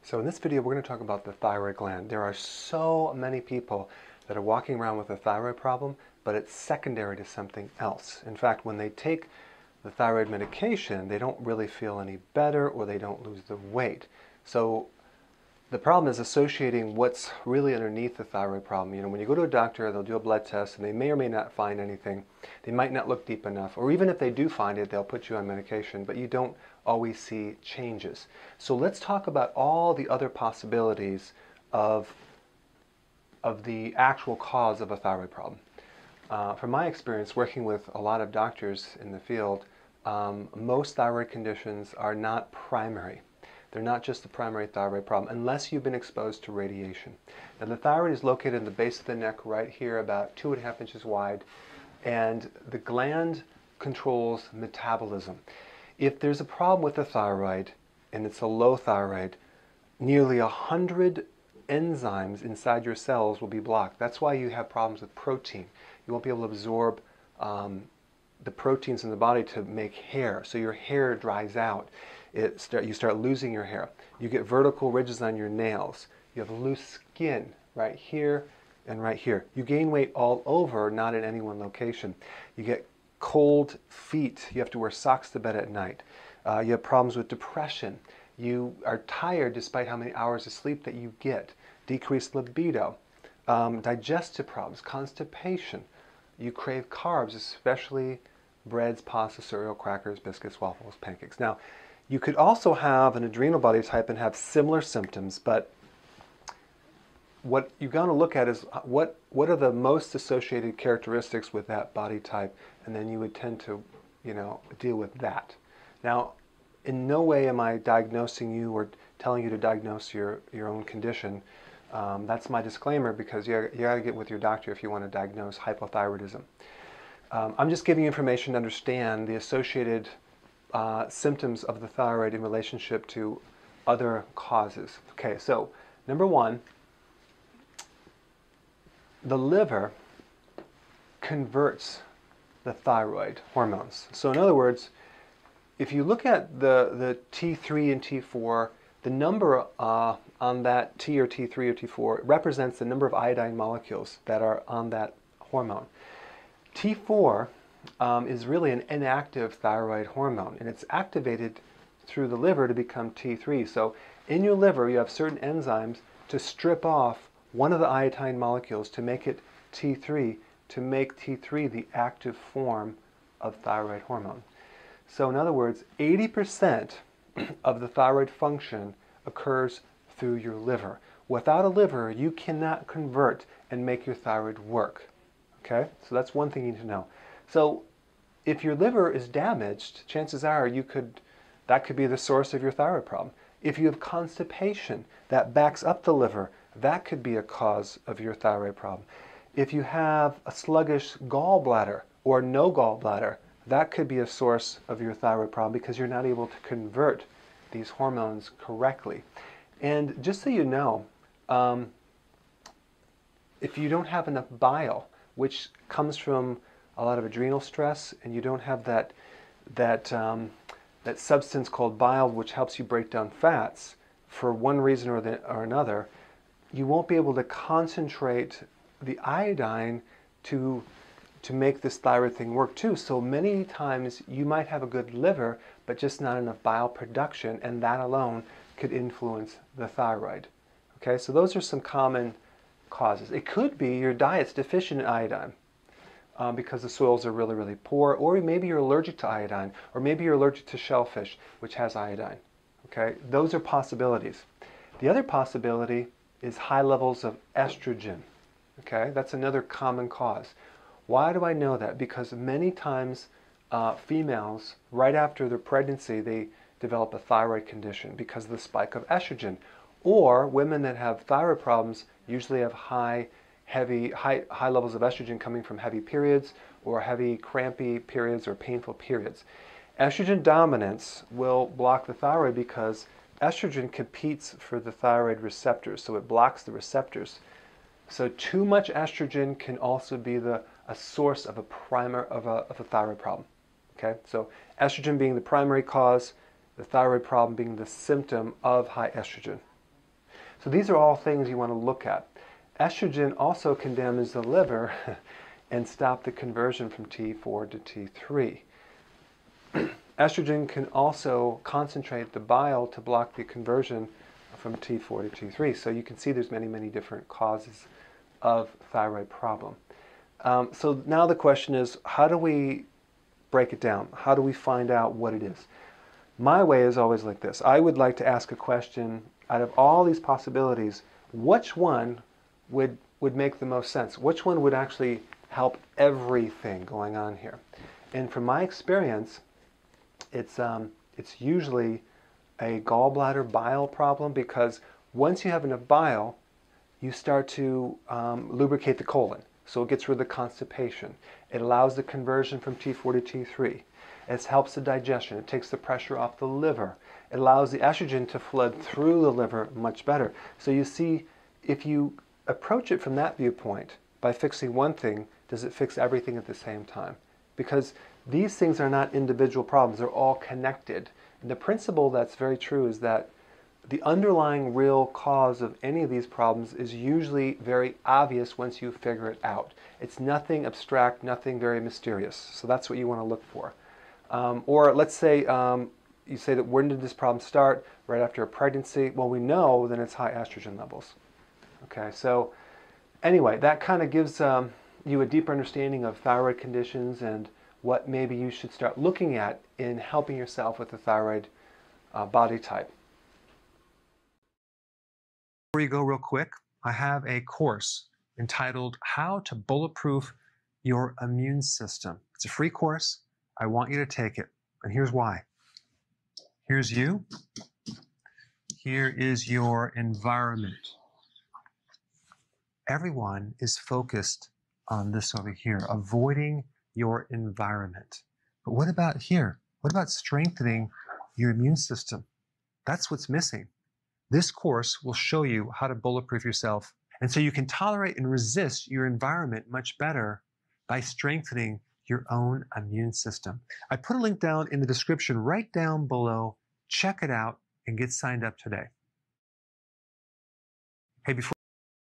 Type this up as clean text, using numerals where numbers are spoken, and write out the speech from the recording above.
So in this video, we're going to talk about the thyroid gland. There are so many people that are walking around with a thyroid problem, but it's secondary to something else. In fact, when they take the thyroid medication, they don't really feel any better or they don't lose the weight. So the problem is associating what's really underneath the thyroid problem. You know, when you go to a doctor, they'll do a blood test and they may or may not find anything. They might not look deep enough, or even if they do find it, they'll put you on medication, but you don't always see changes. So let's talk about all the other possibilities of the actual cause of a thyroid problem. From my experience working with a lot of doctors in the field, most thyroid conditions are not primary. They're not just the primary thyroid problem unless you've been exposed to radiation. Now the thyroid is located in the base of the neck right here, about 2.5 inches wide, and the gland controls metabolism. If there's a problem with the thyroid and it's a low thyroid, nearly 100 enzymes inside your cells will be blocked. That's why you have problems with protein. You won't be able to absorb the proteins in the body to make hair, so your hair dries out. You start losing your hair. You get vertical ridges on your nails. You have loose skin right here and right here. You gain weight all over, not in any one location. You get cold feet. You have to wear socks to bed at night. You have problems with depression. You are tired despite how many hours of sleep that you get. Decreased libido. Digestive problems, constipation. You crave carbs, especially breads, pasta, cereal, crackers, biscuits, waffles, pancakes. Now, you could also have an adrenal body type and have similar symptoms, but what you've got to look at is what are the most associated characteristics with that body type, and then you would tend to, deal with that. Now, in no way am I diagnosing you or telling you to diagnose your own condition. That's my disclaimer, because you got to get with your doctor if you want to diagnose hypothyroidism. I'm just giving you information to understand the associated symptoms of the thyroid in relationship to other causes. Okay, so number one, the liver converts the thyroid hormones. So in other words, if you look at the T3 and T4, the number on that T or T3 or T4 represents the number of iodine molecules that are on that hormone. T4 is really an inactive thyroid hormone, and it's activated through the liver to become T3. So in your liver, you have certain enzymes to strip off one of the iodine molecules to make it T3, to make T3 the active form of thyroid hormone. So in other words, 80% of the thyroid function occurs through your liver. Without a liver, you cannot convert and make your thyroid work. Okay, so that's one thing you need to know. So if your liver is damaged, chances are that could be the source of your thyroid problem. If you have constipation that backs up the liver, that could be a cause of your thyroid problem. If you have a sluggish gallbladder or no gallbladder, that could be a source of your thyroid problem, because you're not able to convert these hormones correctly. And just so you know, if you don't have enough bile, which comes from a lot of adrenal stress, and you don't have that substance called bile, which helps you break down fats, for one reason or another, you won't be able to concentrate the iodine to make this thyroid thing work too. So many times you might have a good liver, but just not enough bile production, and that alone could influence the thyroid. Okay, so those are some common causes. It could be your diet's deficient in iodine, because the soils are really, really poor, or maybe you're allergic to iodine, or maybe you're allergic to shellfish, which has iodine. Okay, those are possibilities. The other possibility is high levels of estrogen. Okay, that's another common cause. Why do I know that? Because many times females, right after their pregnancy, they develop a thyroid condition because of the spike of estrogen. Or women that have thyroid problems usually have high levels of estrogen coming from heavy periods, or heavy crampy periods, or painful periods. Estrogen dominance will block the thyroid because estrogen competes for the thyroid receptors, so it blocks the receptors. So too much estrogen can also be a source of a thyroid problem. Okay, so estrogen being the primary cause, the thyroid problem being the symptom of high estrogen. So these are all things you want to look at. Estrogen also can damage the liver and stop the conversion from T4 to T3. Estrogen can also concentrate the bile to block the conversion from T4 to T3. So you can see there's many, many different causes of thyroid problem. So now the question is, how do we break it down? How do we find out what it is? My way is always like this. I would like to ask a question, out of all these possibilities, which one would make the most sense? Which one would actually help everything going on here? And from my experience, it's usually a gallbladder bile problem, because once you have enough bile, you start to lubricate the colon. So it gets rid of the constipation. It allows the conversion from T4 to T3. It helps the digestion. It takes the pressure off the liver. It allows the estrogen to flood through the liver much better. So you see, if you approach it from that viewpoint, by fixing one thing, does it fix everything at the same time? Because these things are not individual problems. They're all connected. And the principle that's very true is that the underlying real cause of any of these problems is usually very obvious once you figure it out. It's nothing abstract, nothing very mysterious. So that's what you want to look for. Or let's say you say that when did this problem start? Right after a pregnancy. Well, we know then it's high estrogen levels. Okay, so anyway, that kind of gives you a deeper understanding of thyroid conditions and what maybe you should start looking at in helping yourself with the thyroid body type. Before you go real quick, I have a course entitled How to Bulletproof Your Immune System. It's a free course. I want you to take it. And here's why. Here's you. Here is your environment. Everyone is focused on this over here, avoiding your environment. But what about here? What about strengthening your immune system? That's what's missing. This course will show you how to bulletproof yourself, and so you can tolerate and resist your environment much better by strengthening your own immune system. I put a link down in the description right down below. Check it out and get signed up today. Hey, before